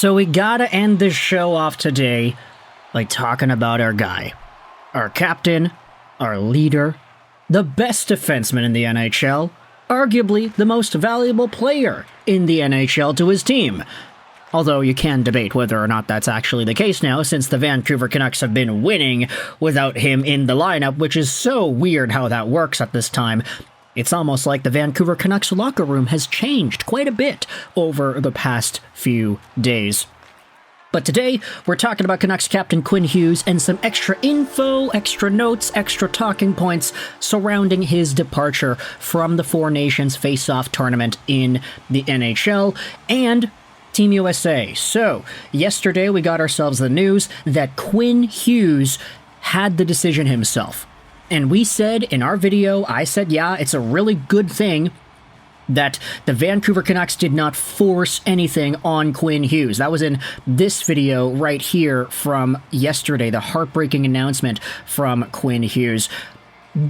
So we gotta end this show off today by talking about our guy. Our captain, our leader, the best defenseman in the NHL, arguably the most valuable player in the NHL to his team. Although you can debate whether or not that's actually the case now, since the Vancouver Canucks have been winning without him in the lineup, which is so weird how that works at this time. It's almost like the Vancouver Canucks locker room has changed quite a bit over the past few days. But today, we're talking about Canucks captain Quinn Hughes and some extra info, extra notes, extra talking points surrounding his departure from the Four Nations Face-Off tournament in the NHL and Team USA. So, yesterday we got ourselves the news that Quinn Hughes had the decision himself. And we said in our video, I said, yeah, it's a really good thing that the Vancouver Canucks did not force anything on Quinn Hughes. That was in this video right here from yesterday, the heartbreaking announcement from Quinn Hughes.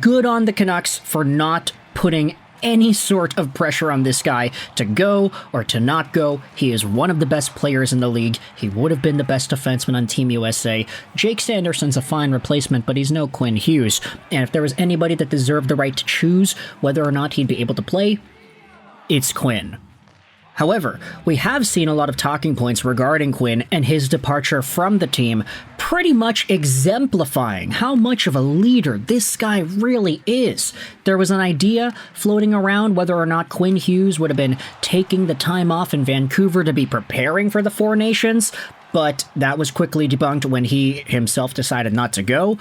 Good on the Canucks for not putting any sort of pressure on this guy to go or to not go. He is one of the best players in the league. He would have been the best defenseman on Team USA. Jake Sanderson's a fine replacement, but he's no Quinn Hughes. And if there was anybody that deserved the right to choose whether or not he'd be able to play, it's Quinn. However, we have seen a lot of talking points regarding Quinn and his departure from the team, pretty much exemplifying how much of a leader this guy really is. There was an idea floating around whether or not Quinn Hughes would have been taking the time off in Vancouver to be preparing for the Four Nations, but that was quickly debunked when he himself decided not to go.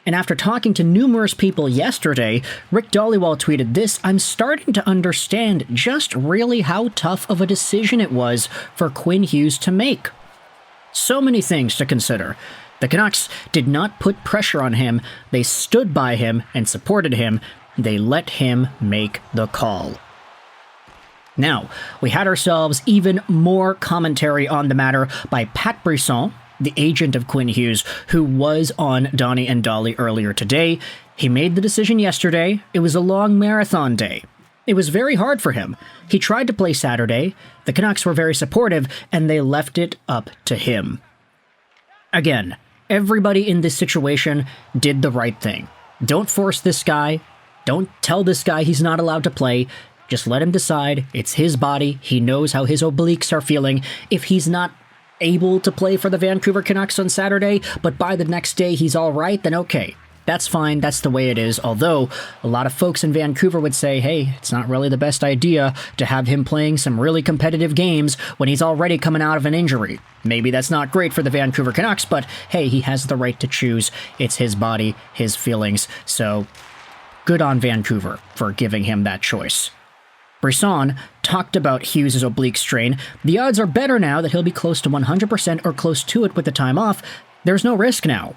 And after talking to numerous people yesterday, Rick Dhaliwal tweeted this: "I'm starting to understand just really how tough of a decision it was for Quinn Hughes to make. So many things to consider. The Canucks did not put pressure on him. They stood by him and supported him. They let him make the call." Now, we had ourselves even more commentary on the matter by Pat Brisson, the agent of Quinn Hughes, who was on Donnie and Dolly earlier today. He made the decision yesterday. It was a long marathon day. It was very hard for him. He tried to play Saturday. The Canucks were very supportive, and they left it up to him. Again, everybody in this situation did the right thing. Don't force this guy. Don't tell this guy he's not allowed to play. Just let him decide. It's his body. He knows how his obliques are feeling. If he's not able to play for the Vancouver Canucks on Saturday, but by the next day he's all right, then okay. That's fine. That's the way it is. Although, a lot of folks in Vancouver would say, hey, it's not really the best idea to have him playing some really competitive games when he's already coming out of an injury. Maybe that's not great for the Vancouver Canucks, but hey, he has the right to choose. It's his body, his feelings. So, good on Vancouver for giving him that choice. Brisson talked about Hughes' oblique strain. The odds are better now that he'll be close to 100% or close to it with the time off. There's no risk now.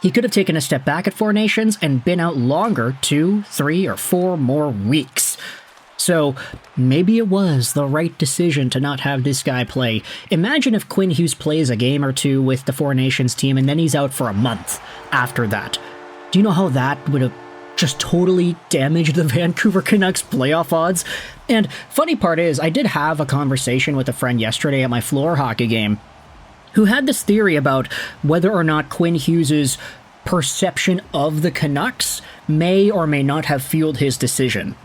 He could have taken a step back at Four Nations and been out longer, 2, 3, or 4 more weeks. So, maybe it was the right decision to not have this guy play. Imagine if Quinn Hughes plays a game or two with the Four Nations team and then he's out for a month after that. Do you know how that would have just totally damaged the Vancouver Canucks playoff odds? And funny part is, I did have a conversation with a friend yesterday at my floor hockey game who had this theory about whether or not Quinn Hughes' perception of the Canucks may or may not have fueled his decision.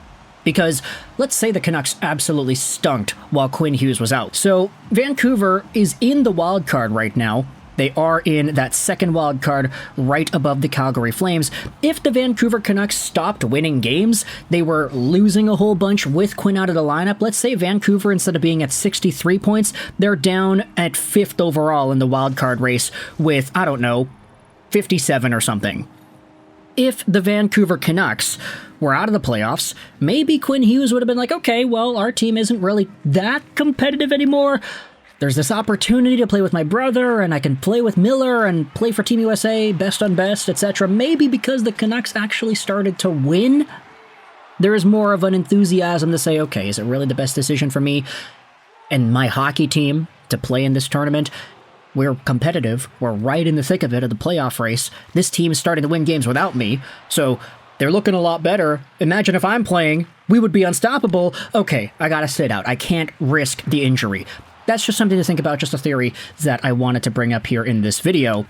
Because let's say the Canucks absolutely stunk while Quinn Hughes was out. So Vancouver is in the wild card right now. They are in that second wild card right above the Calgary Flames. If the Vancouver Canucks stopped winning games, they were losing a whole bunch with Quinn out of the lineup. Let's say Vancouver, instead of being at 63 points, they're down at 5th overall in the wild card race with, 57 or something. If the Vancouver Canucks were out of the playoffs, maybe Quinn Hughes would have been like, okay, well, our team isn't really that competitive anymore. There's this opportunity to play with my brother, and I can play with Miller and play for Team USA, best on best, etc. Maybe because the Canucks actually started to win, there is more of an enthusiasm to say, okay, is it really the best decision for me and my hockey team to play in this tournament? We're competitive. We're right in the thick of it, of the playoff race. This team is starting to win games without me, so they're looking a lot better. Imagine if I'm playing, we would be unstoppable. Okay, I gotta sit out. I can't risk the injury. that's just something to think about, just a theory that I wanted to bring up here in this video.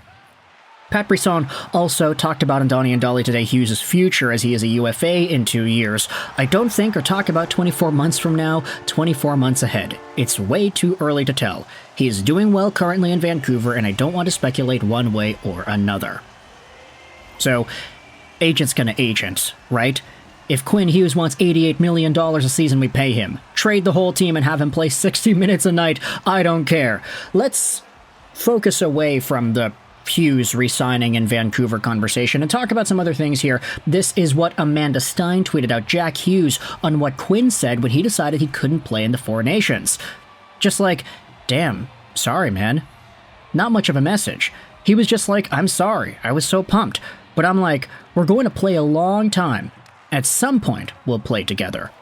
Pat Brisson also talked about Andoni and Dolly today Hughes' future as he is a UFA in 2 years. I don't think or talk about 24 months from now, 24 months ahead. It's way too early to tell. He is doing well currently in Vancouver, and I don't want to speculate one way or another. So, agent's gonna agent, right? If Quinn Hughes wants $88 million a season, we pay him. Trade the whole team and have him play 60 minutes a night. I don't care. Let's focus away from the Hughes re-signing in Vancouver conversation and talk about some other things here. This is what Amanda Stein tweeted out Jack Hughes on what Quinn said when he decided he couldn't play in the Four Nations. Just like, damn, sorry, man. Not much of a message. He was just like, I'm sorry, I was so pumped. But I'm like, we're going to play a long time. At some point, we'll play together.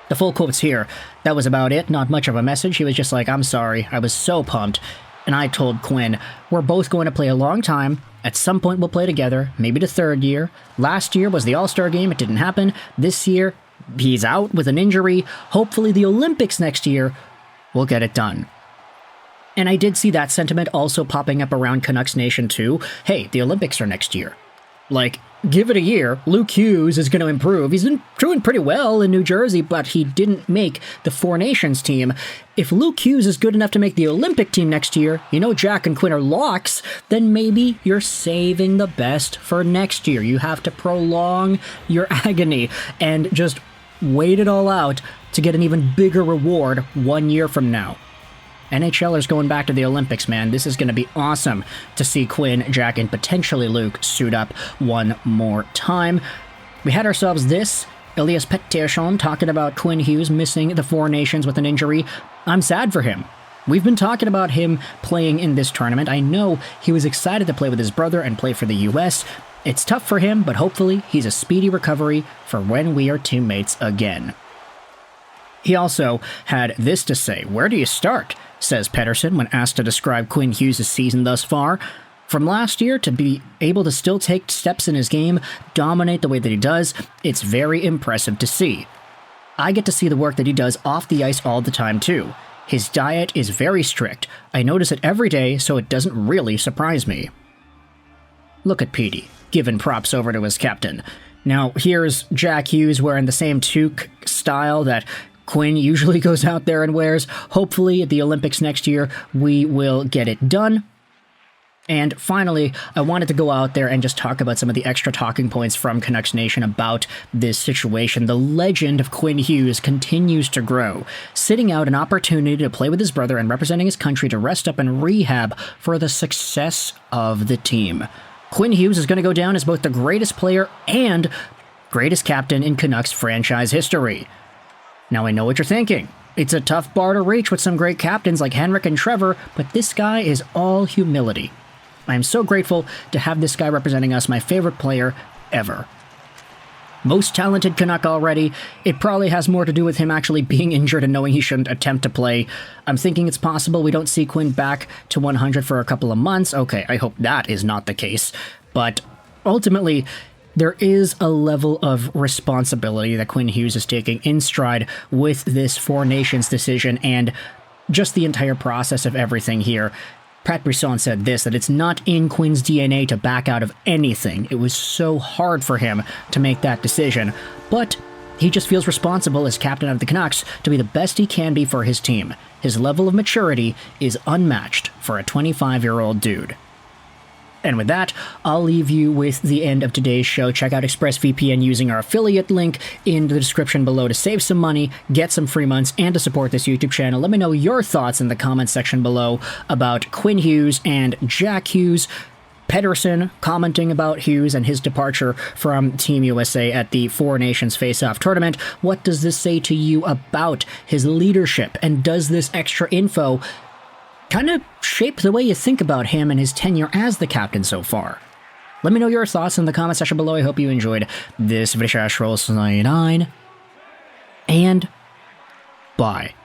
The full quote's here. That was about it, not much of a message. He was just like, I'm sorry, I was so pumped. And I told Quinn, we're both going to play a long time. At some point we'll play together, maybe the third year. Last year was the All-Star game, it didn't happen. This year, he's out with an injury. Hopefully the Olympics next year, we'll get it done. And I did see that sentiment also popping up around Canucks Nation too. Hey, the Olympics are next year. Like, give it a year. Luke Hughes is going to improve. He's been doing pretty well in New Jersey, but he didn't make the Four Nations team. If Luke Hughes is good enough to make the Olympic team next year, you know Jack and Quinn are locks, then maybe you're saving the best for next year. You have to prolong your agony and just wait it all out to get an even bigger reward 1 year from now. NHLers going back to the Olympics, man. This is going to be awesome to see Quinn, Jack, and potentially Luke suit up one more time. We had ourselves this. Elias Pettersson talking about Quinn Hughes missing the Four Nations with an injury. I'm sad for him. We've been talking about him playing in this tournament. I know he was excited to play with his brother and play for the US. It's tough for him, but hopefully he's a speedy recovery for when we are teammates again. He also had this to say. Where do you start? Says Pettersson when asked to describe Quinn Hughes' season thus far. From last year to be able to still take steps in his game, dominate the way that he does, it's very impressive to see. I get to see the work that he does off the ice all the time too. His diet is very strict. I notice it every day, so it doesn't really surprise me. Look at Petey, giving props over to his captain. Now, here's Jack Hughes wearing the same toque style that Quinn usually goes out there and wears. Hopefully, at the Olympics next year, we will get it done. And finally, I wanted to go out there and just talk about some of the extra talking points from Canucks Nation about this situation. The legend of Quinn Hughes continues to grow, sitting out an opportunity to play with his brother and representing his country to rest up and rehab for the success of the team. Quinn Hughes is going to go down as both the greatest player and greatest captain in Canucks franchise history. Now, I know what you're thinking. It's a tough bar to reach with some great captains like Henrik and Trevor, but this guy is all humility. I am so grateful to have this guy representing us, my favorite player ever. Most talented Canuck already. It probably has more to do with him actually being injured and knowing he shouldn't attempt to play. I'm thinking it's possible we don't see Quinn back to 100 for a couple of months. Okay, I hope that is not the case. But ultimately, there is a level of responsibility that Quinn Hughes is taking in stride with this Four Nations decision and just the entire process of everything here. Pat Brisson said this, that it's not in Quinn's DNA to back out of anything. It was so hard for him to make that decision, but he just feels responsible as captain of the Canucks to be the best he can be for his team. His level of maturity is unmatched for a 25-year-old dude. And with that, I'll leave you with the end of today's show. Check out ExpressVPN using our affiliate link in the description below to save some money, get some free months, and to support this YouTube channel. Let me know your thoughts in the comments section below about Quinn Hughes and Jack Hughes. Pettersson commenting about Hughes and his departure from Team USA at the Four Nations Face-Off Tournament. What does this say to you about his leadership? And does this extra info kind of shape the way you think about him and his tenure as the captain so far? Let me know your thoughts in the comment section below. I hope you enjoyed this video. And bye.